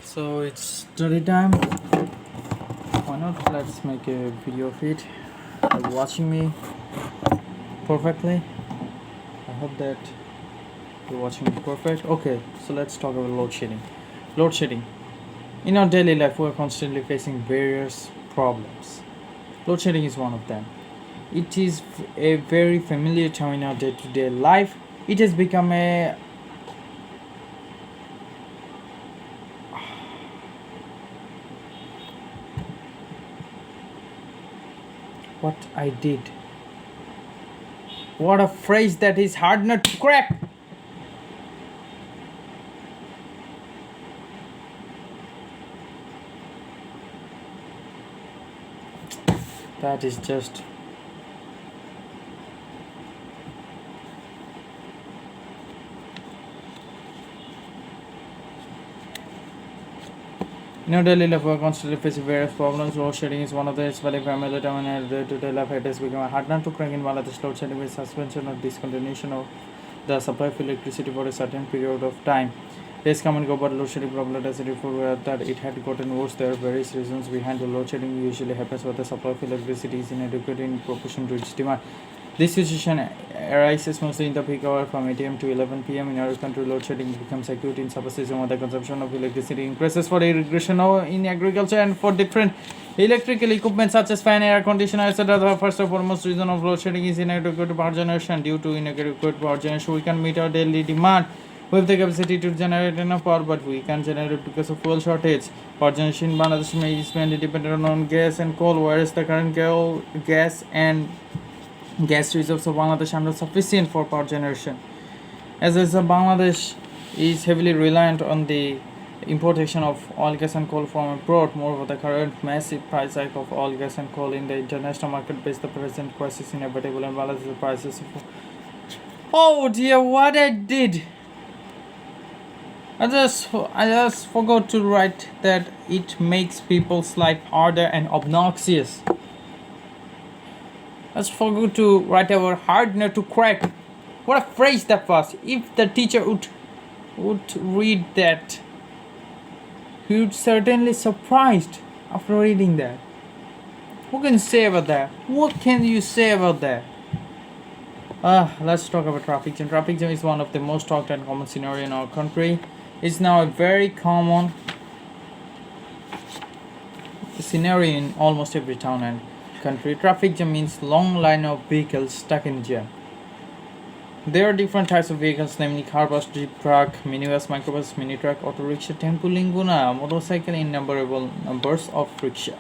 So it's study time. Why not? Let's make a video of it. You're watching me perfectly. I hope that you're watching me perfect. Okay, so let's talk about load shedding. Load shedding. In our daily life, we're constantly facing various problems. Load shedding is one of them. It is a very familiar term in our day-to-day life. It has become a what I did. What a phrase that is hard not to crack. That is just in our daily life, we're constantly facing various problems. Load shedding is one of them. It's very familiar term in our day-to-day life. It has become hard not to crack in Bangladesh. Load shedding is suspension or discontinuation of the supply of electricity for a certain period of time. Days come and go, but load shedding problem has reported that it had gotten worse. There are various reasons behind the load shedding. Usually happens when the supply of electricity is inadequate in proportion to its demand. This situation arises mostly in the peak hour from 8 am to 11 pm. In our country, load shedding becomes acute in subsystem when the consumption of electricity increases for irrigation or in agriculture and for different electrical equipment such as fan, air conditioner, etc. The first and foremost reason of load shedding is inadequate power generation. Due to inadequate power generation, we can meet our daily demand. We have the capacity to generate enough power, but we can't generate because of fuel shortage. Power generation in Bangladesh is mainly dependent on gas and coal, whereas the current gas and gas reserves of Bangladesh are not sufficient for power generation. As Bangladesh is heavily reliant on the importation of oil, gas and coal from abroad. Moreover, the current massive price hike of oil, gas and coal in the international market based the present crisis inevitable and Bangladesh the prices of... Oh dear, what I did! I just forgot to write that it makes people's life harder and obnoxious. I just forgot to write our hard nut to crack. What a phrase that was. If the teacher would read that, he would certainly surprised after reading that. What can you say about that? What can you say about that? Let's talk about traffic jam. Traffic jam is one of the most talked and common scenario in our country. It's now a very common scenario in almost every town and country. Traffic jam means long line of vehicles stuck in jam. There are different types of vehicles, namely car, bus, jeep, truck, minibus, microbus, mini truck, auto rickshaw, tempo, linguna, motorcycle, innumerable numbers of rickshaw.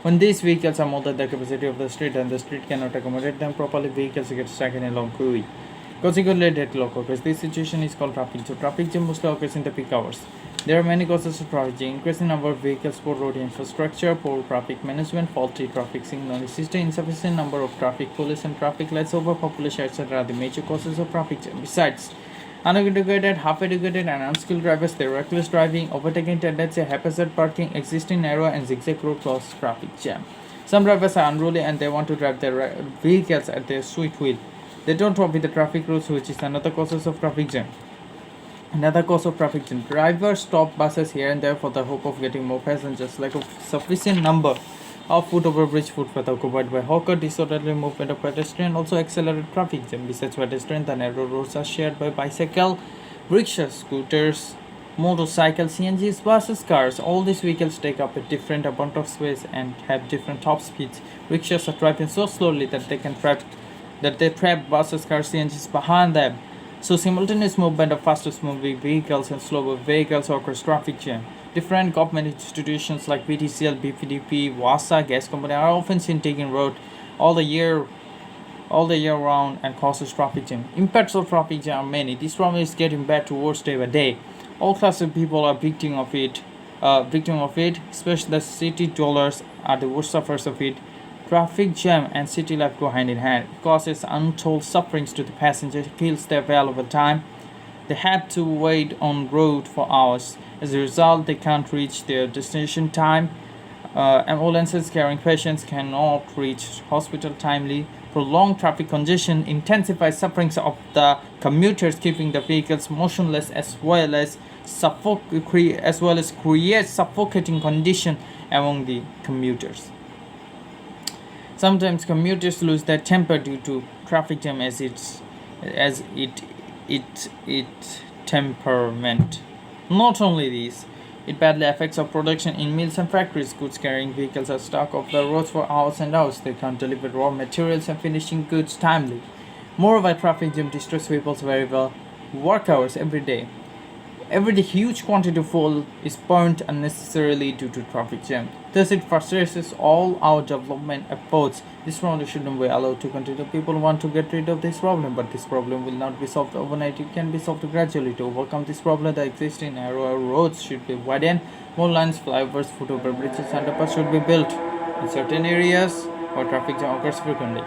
When these vehicles are more than the capacity of the street and the street cannot accommodate them properly, vehicles get stuck in a long queue. Consequently, deadlock occurs. This situation is called traffic jam. Traffic jam mostly occurs in the peak hours. There are many causes of traffic jam: increasing number of vehicles, poor road infrastructure, poor traffic management, faulty traffic signal system, insufficient number of traffic police and traffic lights, overpopulation, etc. are the major causes of traffic jam. Besides, uneducated, half-educated, and unskilled drivers, their reckless driving, overtaking tendency, haphazard parking, existing narrow and zigzag road cause traffic jam. Some drivers are unruly and they want to drive their vehicles at their sweet will. They don't obey the traffic rules, which is another cause of traffic jam. Another cause of traffic jam. Drivers stop buses here and there for the hope of getting more passengers. Lack of sufficient number of foot overbridge footpath occupied by hawker, disorderly movement of pedestrian also accelerate traffic jam. Besides pedestrian, the narrow roads are shared by bicycle, rickshaws, scooters, motorcycles, CNGs, buses, cars. All these vehicles take up a different amount of space and have different top speeds. Rickshaws are driving so slowly that they trap buses, cars, CNGs behind them. So simultaneous movement of fastest moving vehicles and slower vehicles occurs traffic jam. Different government institutions like BTCL, BPDP, WASA, gas company are often seen taking road all the year round and causes traffic jam. Impacts of traffic jam are many. This problem is getting bad worse day by day. All classes of people are victim of it. Especially the city dwellers are the worst sufferers of it. Traffic jam and city life go hand in hand. It causes untold sufferings to the passengers, kills their valuable time. They have to wait on road for hours. As a result, they can't reach their destination time. Ambulances carrying patients cannot reach hospital timely. prolonged traffic congestion intensifies sufferings of the commuters, keeping the vehicles motionless as well as creates suffocating condition among the commuters. Sometimes commuters lose their temper due to traffic jam as it temperament. Not only this, it badly affects our production in mills and factories. Goods carrying vehicles are stuck off the roads for hours and hours. They can't deliver raw materials and finishing goods timely. Moreover, traffic jam destroys people's variable work hours every day. Every day, huge quantity of fuel is burnt unnecessarily due to traffic jam. Thus, it frustrates all our development efforts. This problem shouldn't be allowed to continue. People want to get rid of this problem, but this problem will not be solved overnight. It can be solved gradually. To overcome this problem, the existing narrow roads should be widened. More lines, flyovers, foot-over bridges, and underpass should be built in certain areas where traffic jam occurs frequently.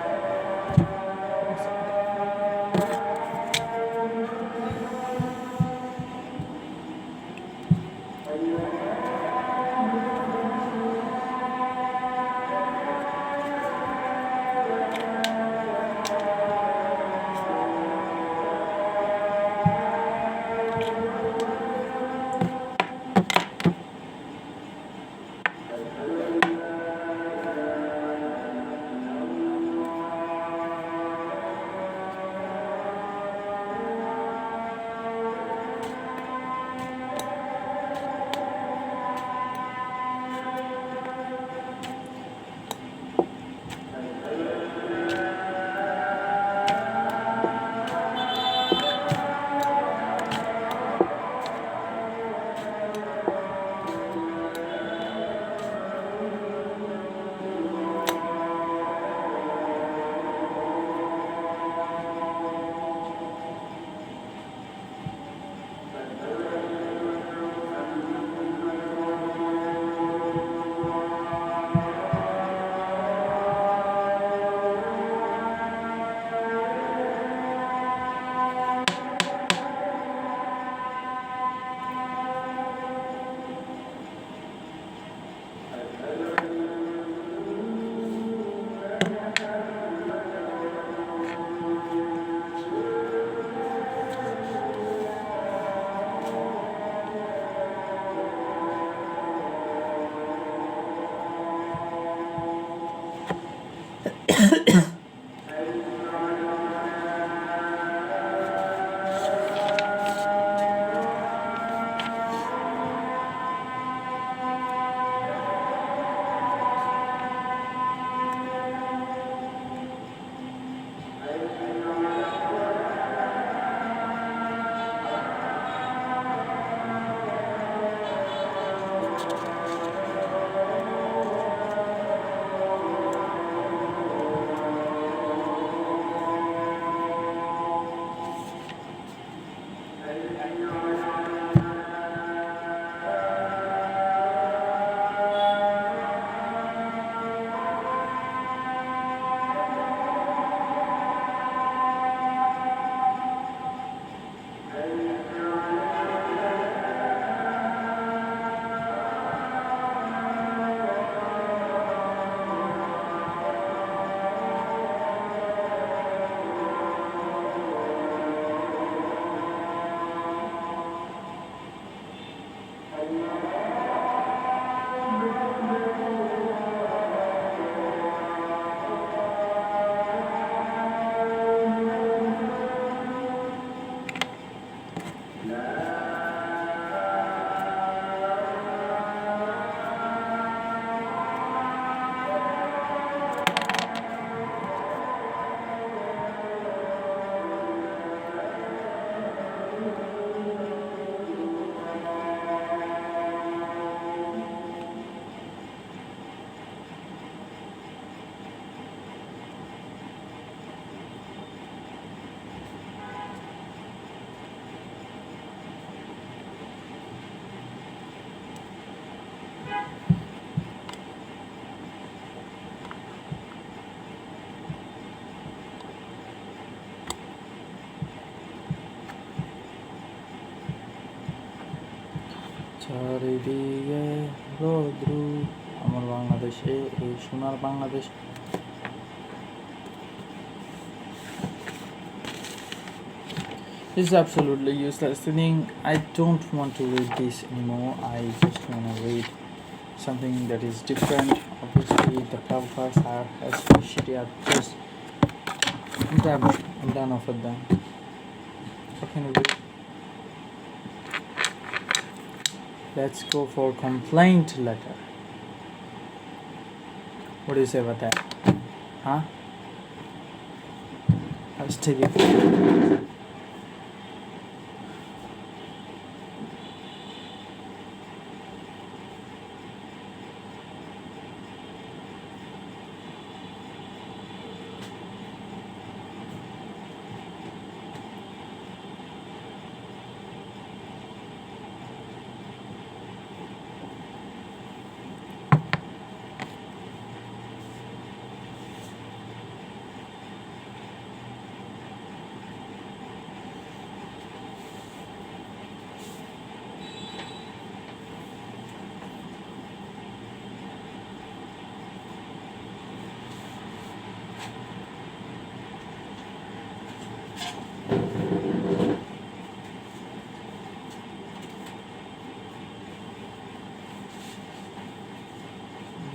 চারিদিকে রৌদ্র আমার বাংলাদেশে এই সোনার Bangladesh It's absolutely useless thing. I don't want to read this anymore. I just want to read something that is different. Obviously, the purpose are as shitty as just. I'm done. I'm done off with them. What can we do? Let's go for complaint letter. What do you say about that? Huh? Let's take it.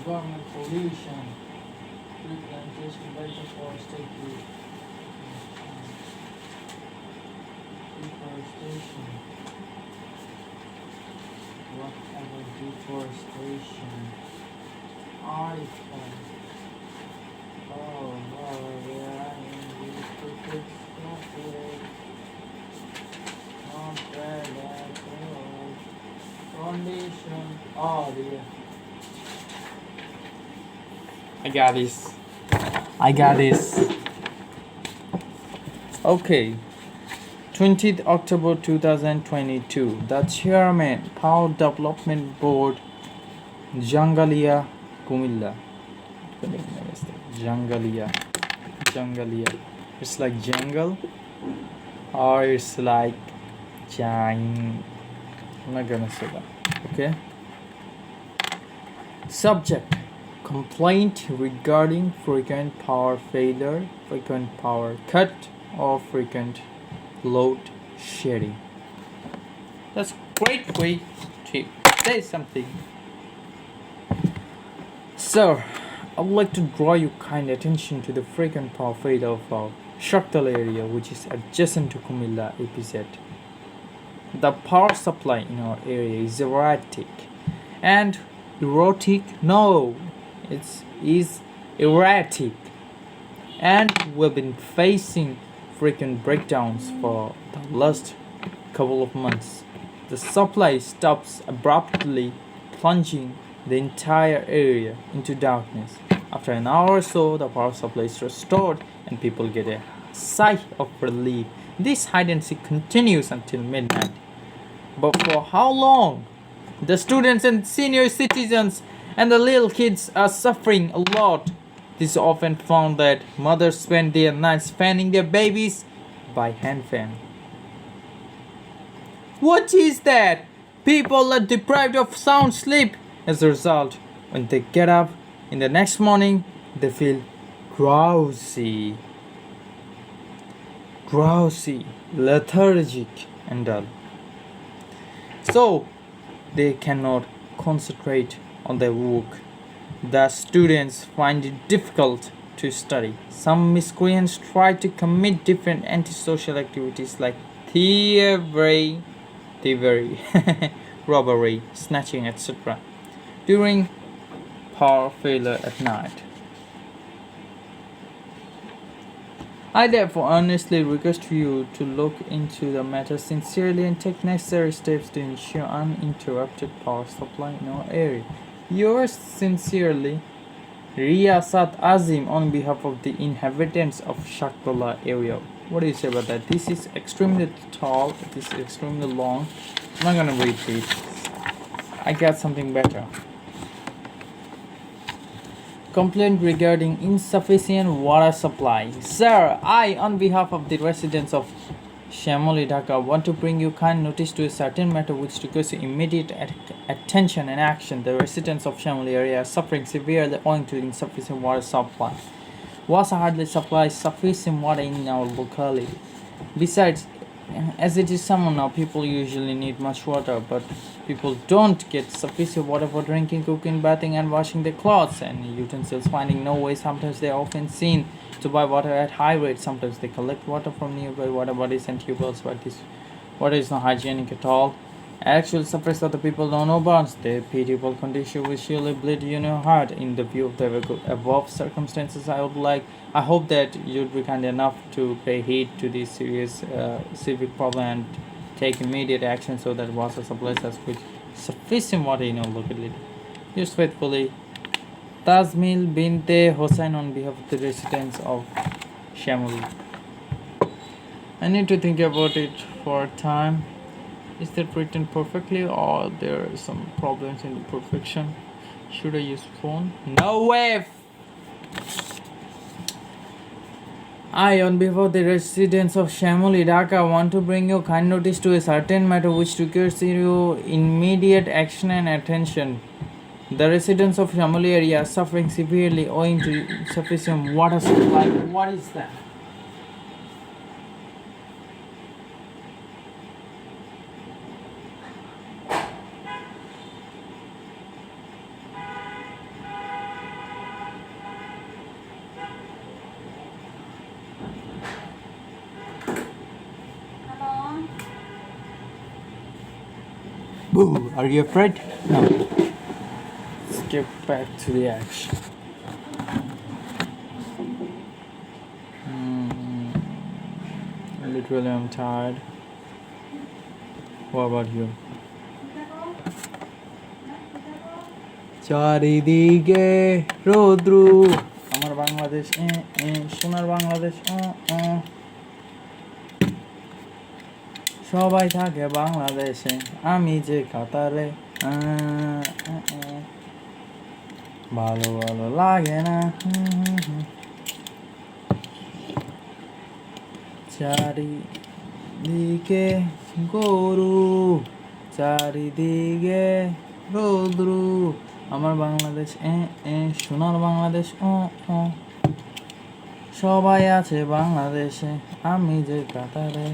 Environment pollution, tree plantation, deforestation, deforestation, whatever deforestation, article. Oh, yeah, in these stupid stuff, not bad at all. Condition. Oh, dear. I got this. I got this. Okay. 20th October 2022. The Chairman, Power Development Board, Jangalia Kumilla. Jangalia. Jangalia. It's like jungle or it's like I'm not gonna say that. Okay. Subject: complaint regarding frequent power failure, frequent power cut, or frequent load shedding. That's a great way to say something. Sir, I would like to draw your kind attention to the frequent power failure of our Shaktal area, which is adjacent to Kumilla APZ. The power supply in our area is erratic and is erratic, and we've been facing frequent breakdowns for the last couple of months. The supply stops abruptly, plunging the entire area into darkness. After an hour or so, the power supply is restored and people get a sigh of relief. This hide and seek continues until midnight. But for how long? The students and senior citizens and the little kids are suffering a lot. It is often found that mothers spend their nights fanning their babies by hand fan. What is that? People are deprived of sound sleep. As a result, when they get up in the next morning, they feel drowsy, lethargic, and dull. So, they cannot concentrate on their work. The students find it difficult to study. Some miscreants try to commit different antisocial activities like thievery, robbery, snatching, etc. during power failure at night. I therefore earnestly request you to look into the matter sincerely and take necessary steps to ensure uninterrupted power supply in our area. Yours sincerely, Riyasat Azim, on behalf of the inhabitants of Shaktola area. What do you say about that? This is extremely tall, it is extremely long. I'm not gonna read this. I got something better. Complaint regarding insufficient water supply. Sir, I, on behalf of the residents of Shamoli, Dhaka, want to bring you kind notice to a certain matter which requires immediate attention and action. The residents of Shamoli area are suffering severely owing to insufficient water supply. Wasa hardly supplies sufficient water in our locality. Besides, as it is summer now, people usually need much water, but people don't get sufficient water for drinking, cooking, bathing, and washing their clothes and utensils. Finding no way, sometimes they are often seen to buy water at high rates. Sometimes they collect water from nearby water bodies and tube wells, but this water is not hygienic at all. Actual sufferings that the people don't know about. Their pitiable condition will surely bleed in your heart. In the view of the above circumstances, I hope that you'd be kind enough to pay heed to this serious civic problem and take immediate action so that water supplies us with sufficient water in our locality. Yours faithfully, Tazmil Binte Hossain on behalf of the residents of Shamuli. I need to think about it for a time. Is that written perfectly or there are some problems in the perfection? Should I use phone? No way! I, on behalf of the residents of Shamoli, Dhaka, want to bring your kind notice to a certain matter which requires your immediate action and attention. The residents of Shamoli area are suffering severely owing to insufficient water supply. What is that? Boo! Are you afraid? No. Let's get back to the action. Literally, I'm tired. What about you? চারিদিকে রৌদ্রু আমার বাংলাদেশ সোনার বাংলাদেশ সবাই থাকে বাংলাদেশে আমি যে কাতারে ভালো ভালো লাগে না চারিদিকে গরু চারিদিকে রৌদ্রু আমার বাংলাদেশ সোনার বাংলাদেশ সবাই আছে বাংলাদেশে আমি যে কাতারে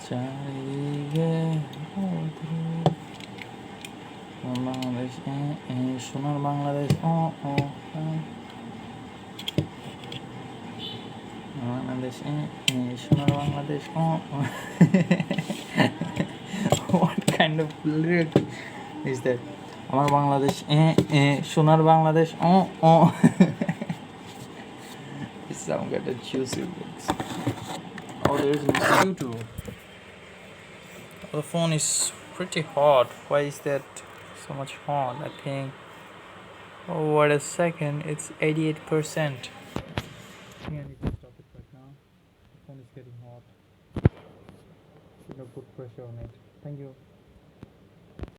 চারিদিকে বাংলাদেশ সোনার বাংলাদেশ বাংলাদেশ সোনার Bangladesh What kind of lyric is that? আমার বাংলাদেশ সোনার Bangladesh This sound got a juicy lyrics. Oh, there's mosquito. The phone is pretty hot. Why is that so much hot? I think. Oh, wait a second. It's 88%. I think I need to stop it right now. The phone is getting hot. Should have put pressure on it. Thank you.